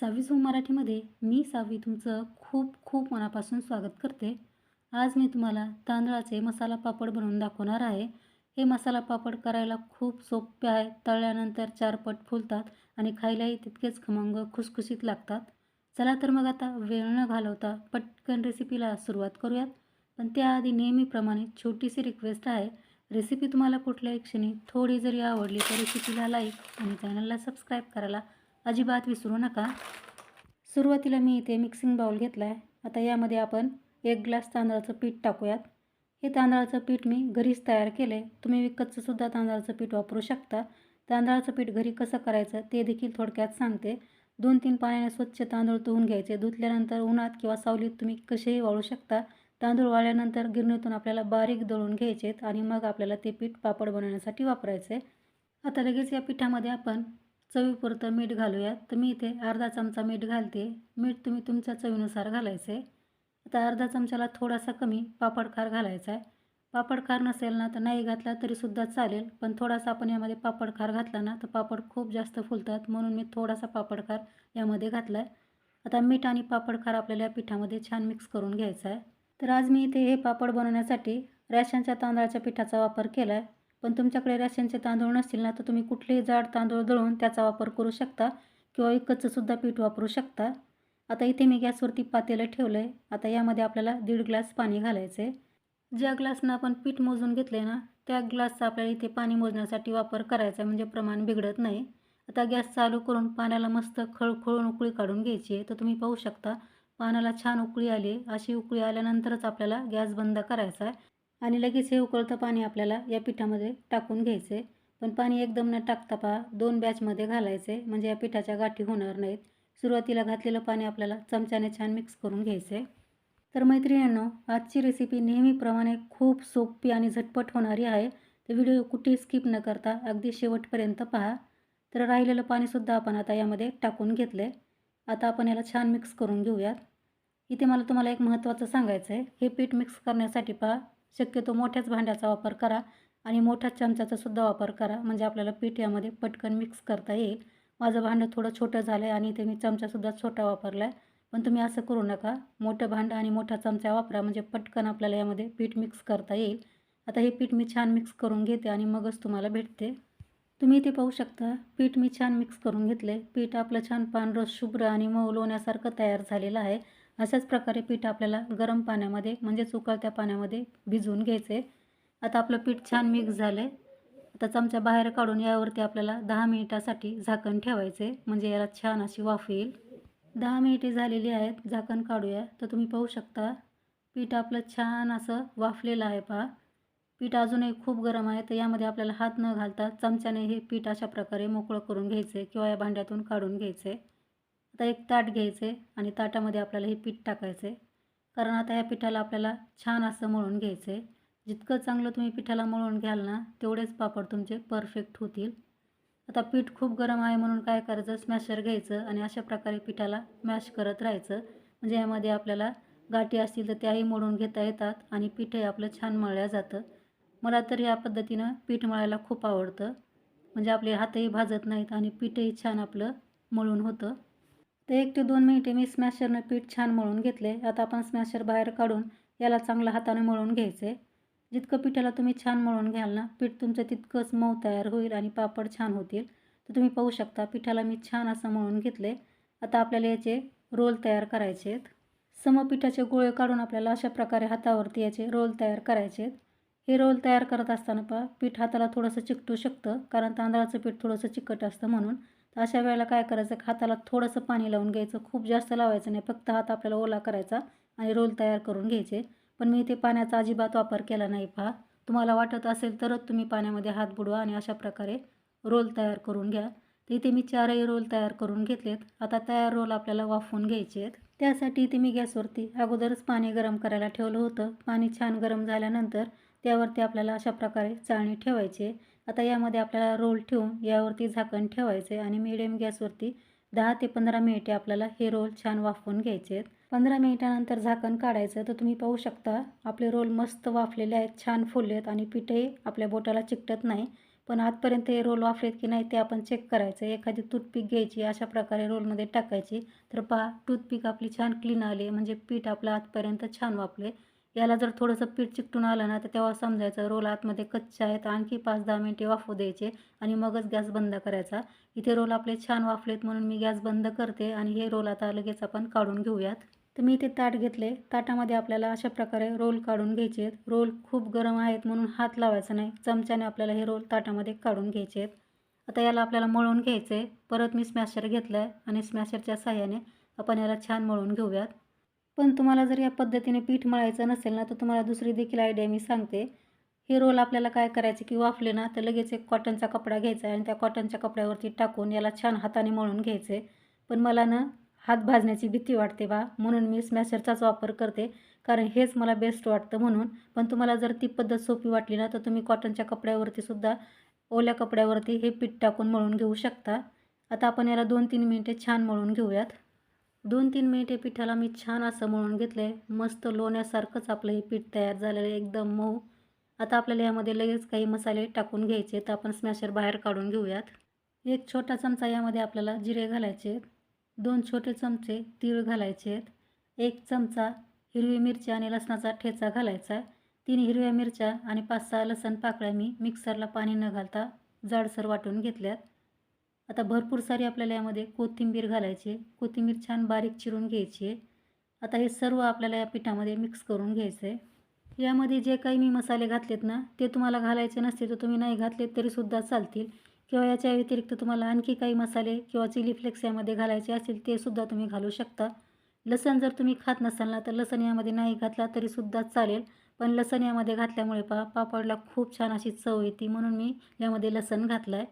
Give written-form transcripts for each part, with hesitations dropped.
सावी मराठीमध्ये मी सावी तुमचं खूप खूप मनापासून स्वागत करते. आज मी तुम्हाला तांदळाचे मसाला पापड बनवून दाखवणार आहे. हे मसाला पापड करायला खूप सोपे आहे. तळल्यानंतर 4 पट फुलतात आणि खायलाही तितकेच खमंग खुसखुशीत लागतात. चला तर मग आता वेळ न घालवता पटकन रेसिपीला सुरुवात करूयात. पण त्याआधी नेहमीप्रमाणे छोटीशी रिक्वेस्ट आहे. रेसिपी तुम्हाला कुठल्याही क्षणी थोडी जरी आवडली तर रेसिपीला लाईक आणि चॅनलला सबस्क्राईब करायला अजिबात विसरू नका. सुरुवातीला मी इथे मिक्सिंग बाउल घेतला आहे. आता यामध्ये आपण 1 ग्लास तांदळाचं पीठ टाकूयात. हे तांदळाचं पीठ मी घरीच तयार केलं आहे. तुम्ही विकतचं सुद्धा तांदळाचं पीठ वापरू शकता. तांदळाचं पीठ घरी कसं करायचं ते देखील थोडक्यात सांगते. 2-3 पाण्याने स्वच्छ तांदूळ धुवून घ्यायचे. धुतल्यानंतर उन्हात किंवा सावलीत तुम्ही कसेही वाळू शकता. तांदूळ वाळल्यानंतर गिरणीतून आपल्याला बारीक दळून घ्यायचेत आणि मग आपल्याला ते पीठ पापड बनवण्यासाठी वापरायचं आहे. आता लगेच या पिठामध्ये आपण चवीपुरतं मीठ घालूयात. तर मी इथे अर्धा चमचा मीठ घालते. मीठ तुम्ही तुमच्या चवीनुसार घालायचं आहे. आता अर्धा चमच्याला थोडासा कमी पापड खार घालायचा आहे. पापड खार नसेल ना तर नाही घातला तरीसुद्धा चालेल, पण थोडासा आपण यामध्ये पापड खार घातला ना तर पापड खूप जास्त फुलतात, म्हणून मी थोडासा पापड खार यामध्ये घातला आहे. आता मीठ आणि पापड खार आपल्याला या पिठामध्ये छान मिक्स करून घ्यायचं आहे. तर आज मी इथे हे पापड बनवण्यासाठी रॅशनच्या तांदळाच्या पिठाचा वापर केला आहे. पण तुमच्याकडे रॅशनचे तांदूळ नसतील ना तर तुम्ही कुठलेही जाड तांदूळ दळून त्याचा वापर करू शकता किंवा विकतचंसुद्धा पीठ वापरू शकता. आता इथे मी गॅसवरती पातेलं ठेवलं आहे. आता यामध्ये आपल्याला 1.5 ग्लास पाणी घालायचं आहे. ज्या ग्लासनं आपण पीठ मोजून घेतलं आहे ना त्या ग्लासचा आपल्याला इथे पाणी मोजण्यासाठी वापर करायचा आहे, म्हणजे प्रमाण बिघडत नाही. आता गॅस चालू करून पाण्याला मस्त खळखळून उकळी काढून घ्यायची आहे. तर तुम्ही पाहू शकता पाण्याला छान उकळी आली. अशी उकळी आल्यानंतरच आपल्याला गॅस बंद करायचा आहे आणि लगेच हे उकळतं पाणी आपल्याला या पिठामध्ये टाकून घ्यायचं आहे. पण पाणी एकदम न टाकता पहा 2 बॅचमध्ये घालायचे, म्हणजे या पिठाच्या गाठी होणार नाहीत. सुरुवातीला घातलेलं पाणी आपल्याला चमच्याने छान मिक्स करून घ्यायचं आहे. तर मैत्रिणींनो, आजची रेसिपी नेहमीप्रमाणे खूप सोपी आणि झटपट होणारी आहे. तर व्हिडिओ कुठेही स्किप न करता अगदी शेवटपर्यंत पहा. तर राहिलेलं पाणीसुद्धा आपण आता यामध्ये टाकून घेतलं आहे. आता आपण याला छान मिक्स करून घेऊयात. इथे मला तुम्हाला एक महत्त्वाचं सांगायचं आहे. हे पीठ मिक्स करण्यासाठी पहा शक्यतो मोठ्याच भांड्याचा वापर करा आणि मोठ्या चमच्याचा सुद्धा वापर करा, म्हणजे आपल्याला पीठ यामध्ये पटकन मिक्स करता येईल. माझं भांडं थोडं छोटं झालं आहे आणि इथे मी चमचासुद्धा छोटा वापरला आहे. पण तुम्ही असं करू नका. मोठं भांडं आणि मोठा चमचा वापरा, म्हणजे पटकन आपल्याला यामध्ये पीठ मिक्स करता येईल. आता हे पीठ मी छान मिक्स करून घेते आणि मगच तुम्हाला भेटते. तुम्ही इथे पाहू शकता पीठ मी छान मिक्स करून घेतले. पीठ आपलं छान पांढरं शुभ्र आणि मऊ लोण्यासारखं तयार झालेलं आहे. अशाच प्रकारे पीठ आपल्याला गरम पाण्यामध्ये म्हणजेच उकळत्या पाण्यामध्ये भिजवून घ्यायचे. आता आपलं पीठ छान मिक्स झालं आहे. आता चमचा बाहेर काढून यावरती आपल्याला 10 मिनिटासाठी झाकण ठेवायचे, म्हणजे याला छान अशी वाफ येईल. 10 मिनिटे झालेली आहेत. झाकण काढूया. तर तुम्ही पाहू शकता पीठ आपलं छान असं वाफलेलं आहे पहा. पीठ अजूनही खूप गरम आहे. तर यामध्ये आपल्याला हात न घालता चमच्याने हे पीठ अशा प्रकारे मोकळं करून घ्यायचे किंवा या भांड्यातून काढून घ्यायचे. आता एक ताट घ्यायचे आणि ताटामध्ये आपल्याला हे पीठ टाकायचे, कारण आता या पिठाला आपल्याला छान असं मळून घ्यायचं. जितकं चांगलं तुम्ही पिठाला मळून घ्याल ना तेवढेच पापड तुमचे परफेक्ट होतील. आता पीठ खूप गरम आहे म्हणून काय करायचं, स्मॅशर घ्यायचं आणि अशा प्रकारे पिठाला मॅश करत राहायचं, म्हणजे यामध्ये आपल्याला गाठी असतील तर त्याही मोडून घेता येतात आणि पीठही आपलं छान मळलं जातं. मला तर या पद्धतीनं पीठ मळायला खूप आवडतं, म्हणजे आपले हातही भाजत नाहीत आणि पीठही छान आपलं मळून होतं. तर 1 ते 2 मिनिटे मी स्मॅशरनं पीठ छान मळून घेतले. आता आपण स्मॅशर बाहेर काढून याला चांगलं हाताने मळून घ्यायचे. जितकं पिठाला तुम्ही छान मळून घ्याल ना पीठ तुमचं तितकंच मऊ तयार होईल आणि पापड छान होतील. तर तुम्ही पाहू शकता पिठाला मी छान असं मळून घेतले. आता आपल्याला याचे रोल तयार करायचे आहेत. समपिठाचे गोळे काढून आपल्याला अशा प्रकारे हातावरती याचे रोल तयार करायचे आहेत. हे रोल तयार करत असताना पहा पीठ हाताला थोडंसं चिकटू शकतं, कारण तांदळाचं पीठ थोडंसं चिकट असतं म्हणून. तर अशा वेळेला काय करायचं, हाताला थोडंसं पाणी लावून घ्यायचं. खूप जास्त लावायचं नाही, फक्त हात आपल्याला ओला करायचा आणि रोल तयार करून घ्यायचे. पण मी इथे पाण्याचा अजिबात वापर केला नाही पहा. तुम्हाला वाटत असेल तरच तुम्ही पाण्यामध्ये हात बुडवा आणि अशा प्रकारे रोल तयार करून घ्या. तर इथे मी 4ही रोल तयार करून घेतलेत. आता तयार रोल आपल्याला वाफवून घ्यायचे आहेत. त्यासाठी इथे मी गॅसवरती अगोदरच पाणी गरम करायला ठेवलं होतं. पाणी छान गरम झाल्यानंतर त्यावरती आपल्याला अशा प्रकारे चाळणी ठेवायची. आता यामध्ये आपल्याला रोल ठेवून यावरती झाकण ठेवायचे आणि मिडियम गॅसवरती 10 ते 15 मिनिटे आपल्याला हे रोल छान वाफवून घ्यायचे आहेत. 15 मिनिटानंतर झाकण काढायचं. तर तुम्ही पाहू शकता आपले रोल मस्त वाफलेले आहेत, छान फुलले आहेत आणि पीठही आपल्या बोटाला चिकटत नाही. पण आतपर्यंत हे रोल वाफलेत की नाही ते आपण चेक करायचं. एखादी टूथपिक घ्यायची, अशा प्रकारे रोलमध्ये टाकायची. तर पहा टूथपिक आपली छान क्लीन आली म्हणजे पीठ आपलं आतपर्यंत छान वाफले. याला जर थोडंसं पीठ चिकटून आलं ना तर तेव्हा समजायचं रोल आतमध्ये कच्चे आहेत. आणखी 5-10 मिनिटे वाफू द्यायचे आणि मगच गॅस बंद करायचा. इथे रोल आपले छान वाफलेत म्हणून मी गॅस बंद करते आणि हे रोल आता लगेच आपण काढून घेऊयात. तर मी इथे ताट घेतले. ताटामध्ये आपल्याला अशा प्रकारे रोल काढून घ्यायचे आहेत. रोल खूप गरम आहेत म्हणून हात लावायचा नाही. चमच्याने आपल्याला हे रोल ताटामध्ये काढून घ्यायचे आहेत. आता याला आपल्याला मळून घ्यायचं आहे. परत मी स्मॅशर घेतला आहे आणि स्मॅशरच्या साहाय्याने आपण याला छान मळून घेऊयात. पण तुम्हाला जर या पद्धतीने पीठ मळायचं नसेल ना तर तुम्हाला दुसरी देखील आयडिया मी सांगते. हे रोल आपल्याला काय करायचे की वाफले ना तर लगेच एक कॉटनचा कपडा घ्यायचा आहे आणि त्या कॉटनच्या कपड्यावरती टाकून याला छान हाताने मळून घ्यायचे. पण मला ना हात भाजण्याची भीती वाटते बा, म्हणून मी स्मॅशरचाच वापर करते. कारण हेच मला बेस्ट वाटतं म्हणून. पण तुम्हाला जर ती पद्धत सोपी वाटली ना तर तुम्ही कॉटनच्या कपड्यावरती सुद्धा ओल्या कपड्यावरती हे पीठ टाकून मळून घेऊ शकता. आता आपण याला 2-3 मिनिटे छान मळून घेऊयात. 2-3 मिनिटे पिठाला मी छान असं मळून घेतलं आहे. मस्त लोण्यासारखंच आपलं हे पीठ तयार झालेलं आहे एकदम मऊ. आता आपल्याला यामध्ये लगेच काही मसाले टाकून घ्यायचे तर आपण स्मॅशर बाहेर काढून घेऊयात. एक छोटा चमचा यामध्ये आपल्याला जिरे घालायचे आहेत. 2 छोटे चमचे तीळ घालायचे आहेत. 1 चमचा हिरवी मिरची आणि लसणाचा ठेचा घालायचा आहे. 3 हिरव्या मिरच्या आणि 5-6 लसण पाकळ्या मी मिक्सरला पाणी न घालता जाडसर वाटून घेतल्यात. आता भरपूर सारी आपल्याला यामध्ये कोथिंबीर घालायची आहे. कोथिंबीर छान बारीक चिरून घ्यायची आहे. आता हे सर्व आपल्याला या पिठामध्ये मिक्स करून घ्यायचं आहे. यामध्ये जे काही मी मसाले घातलेत ना ते तुम्हाला घालायचे नसतील तर तुम्ही नाही घातलेत तरीसुद्धा चालतील. किंवा याच्या व्यतिरिक्त तुम्हाला आणखी काही मसाले किंवा चिली फ्लेक्स यामध्ये घालायचे असतील ते सुद्धा तुम्ही घालू शकता. लसण जर तुम्ही खात नसाल ना तर लसण यामध्ये नाही घातला तरीसुद्धा चालेल. पण लसण यामध्ये घातल्यामुळे पहा पापडला खूप छान अशी चव येते म्हणून मी यामध्ये लसण घातलं आहे.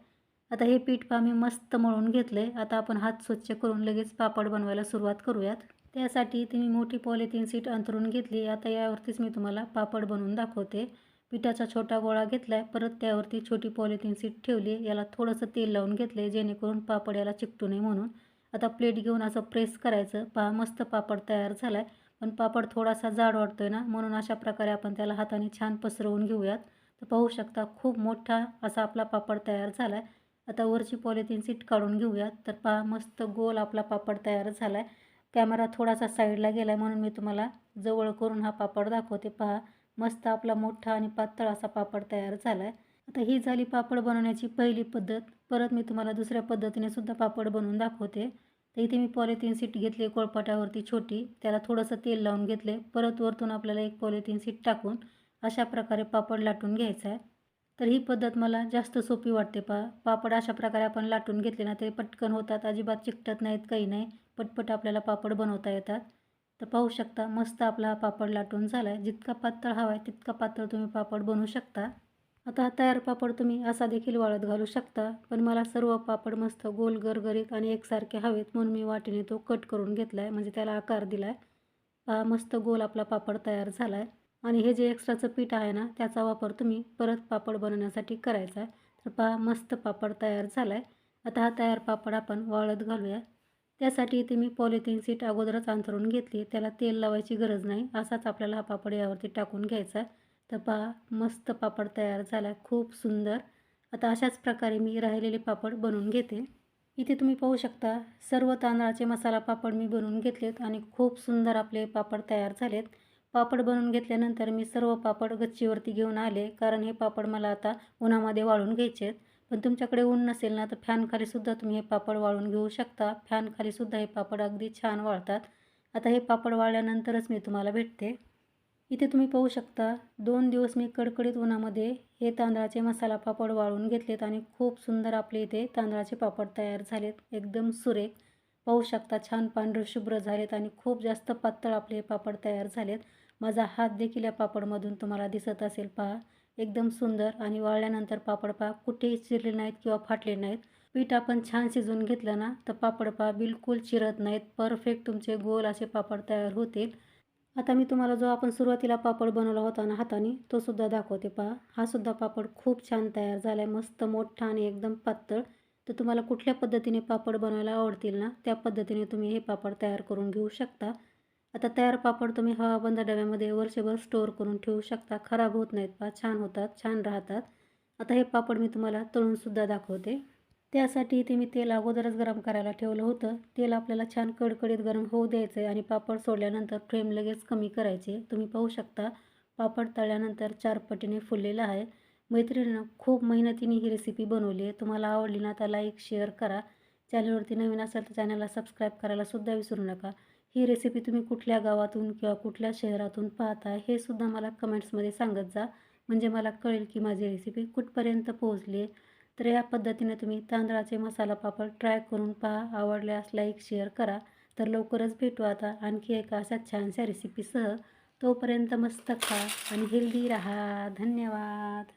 आता हे पीठ पहा मी मस्त मळून घेतलं आहे. आता आपण हात स्वच्छ करून लगेच पापड बनवायला सुरुवात करूयात. त्यासाठी इथे मी मोठी पॉलिथिन शीट अंथरून घेतली. आता यावरतीच मी तुम्हाला पापड बनवून दाखवते. पिठाचा छोटा गोळा घेतला आहे. परत त्यावरती छोटी पॉलिथिन शीट ठेवली. याला थोडंसं तेल लावून घेतलं आहे जेणेकरून पापड याला चिकटू नये म्हणून. आता प्लेट घेऊन असं प्रेस करायचं. पहा मस्त पापड तयार झाला आहे. पण पापड थोडासा जाड वाटतोय ना म्हणून अशा प्रकारे आपण त्याला हाताने छान पसरवून घेऊयात. तर पाहू शकता खूप मोठा असा आपला पापड तयार झाला आहे. आता वरची पॉलिथिन शीट काढून घेऊयात. तर पहा मस्त गोल आपला पापड तयार झाला आहे. कॅमेरा थोडासा साईडला गेला आहे म्हणून मी तुम्हाला जवळ करून हा पापड दाखवते. पहा मस्त आपला मोठा आणि पातळ असा पापड तयार झाला आहे. आता ही झाली पापड बनवण्याची पहिली पद्धत. परत मी तुम्हाला दुसऱ्या पद्धतीने सुद्धा पापड बनवून दाखवते. तर इथे मी पॉलिथिन शीट घेतली पोळपाटावरती छोटी. त्याला थोडंसं तेल लावून घेतले. परत वरतून आपल्याला एक पॉलिथिन शीट टाकून अशा प्रकारे पापड लाटून घ्यायचा आहे. तर ही पद्धत मला जास्त सोपी वाटते. पहा पापड अशा प्रकारे आपण लाटून घेतले ना ते पटकन होतात, अजिबात चिकटत नाहीत, काही नाही. पटपट आपल्याला पापड बनवता येतात. तर पाहू शकता मस्त आपला हा पापड लाटून झाला आहे. जितका पातळ हवा आहे तितका पातळ तुम्ही पापड बनवू शकता. आता हा तयार पापड तुम्ही असा देखील वाळत घालू शकता. पण मला सर्व पापड मस्त गोल गरगरीत आणि एकसारखे हवेत म्हणून मी वाटीने तो कट करून घेतला आहे म्हणजे त्याला आकार दिला आहे. पहा मस्त गोल आपला पापड तयार झाला आहे. आणि हे जे एक्स्ट्राचं पीठ आहे ना त्याचा वापर तुम्ही परत पापड बनवण्यासाठी करायचा आहे. तर पहा मस्त पापड तयार झाला आहे. आता हा तयार पापड आपण वाळत घालूया. त्यासाठी इथे मी पॉलिथिन शीट अगोदरच अंथरून घेतली. त्याला तेल लावायची गरज नाही. असाच आपल्याला हा पापड यावरती टाकून घ्यायचा आहे. तर पहा मस्त पापड तयार झाला आहे, खूप सुंदर. आता अशाच प्रकारे मी राहिलेले पापड बनवून घेते. इथे तुम्ही पाहू शकता सर्व तांदळाचे मसाला पापड मी बनवून घेतलेत आणि खूप सुंदर आपले पापड तयार झालेत. पापड बनवून घेतल्यानंतर मी सर्व पापड गच्चीवरती घेऊन आले कारण हे पापड मला आता उन्हामध्ये वाळून घ्यायचे आहेत. पण तुमच्याकडे ऊन नसेल ना तर फॅनखालीसुद्धा तुम्ही हे पापड वाळून घेऊ शकता. फॅनखालीसुद्धा हे पापड अगदी छान वाळतात. आता हे पापड वाळल्यानंतरच मी तुम्हाला भेटते. इथे तुम्ही पाहू शकता 2 दिवस मी कडकडीत उन्हामध्ये हे तांदळाचे मसाला पापड वाळून घेतलेत आणि खूप सुंदर आपले इथे तांदळाचे पापड तयार झालेत. एकदम सुरेख. पाहू शकता छान पांढरे शुभ्र झालेत आणि खूप जास्त पातळ आपले हे पापड तयार झालेत. माझा हात देखील या पापडमधून तुम्हाला दिसत असेल. पहा एकदम सुंदर आणि वाळल्यानंतर पापड पहा कुठेही चिरले नाहीत किंवा फाटले नाहीत. पीठ आपण छान शिजवून घेतलं ना तर पापड पहा बिलकुल चिरत नाहीत. परफेक्ट तुमचे गोल असे पापड तयार होतील. आता मी तुम्हाला जो आपण सुरुवातीला पापड बनवला होता ना हाताने तो सुद्धा दाखवते. पहा हा सुद्धा पापड खूप छान तयार झाला आहे. मस्त मोठा आणि एकदम पातळ. तर तुम्हाला कुठल्या पद्धतीने पापड बनवायला आवडतील ना त्या पद्धतीने तुम्ही हे पापड तयार करून घेऊ शकता. आता तयार पापड तुम्ही हवाबंद डब्यामध्ये वर्षभर स्टोअर करून ठेवू शकता. खराब होत नाहीत. पहा छान होतात, छान राहतात. आता हे पापड मी तुम्हाला तळूनसुद्धा दाखवते. त्यासाठी इथे मी तेल अगोदरच गरम करायला ठेवलं होतं. तेल आपल्याला छान कडकडीत गरम होऊ द्यायचं आहे आणि पापड सोडल्यानंतर फ्लेम लगेच कमी करायची. तुम्ही पाहू शकता पापड तळल्यानंतर 4 पटीने फुललेला आहे. मैत्रिणींनो, खूप मेहनतीने ही रेसिपी बनवली आहे. तुम्हाला आवडली ना तर लाईक, शेअर करा. चॅनलवरती नवीन असाल तर चॅनलला सबस्क्राईब करायला सुद्धा विसरू नका. ही रेसिपी तुम्ही कुठल्या गावातून किंवा कुठल्या शहरातून पाहताय हे सुद्धा मला कमेंट्समध्ये सांगत जा. म्हणजे मला कळेल की माझी रेसिपी कुठपर्यंत पोहोचली आहे. तर या पद्धतीने तुम्ही तांदळाचे मसाला पापड ट्राय करून पहा. आवडल्यास लाईक, शेअर करा. तर लवकरच भेटू आता आणखी एका अशा छानशा रेसिपीसह. तोपर्यंत मस्त खा आणि हेल्दी राहा. धन्यवाद.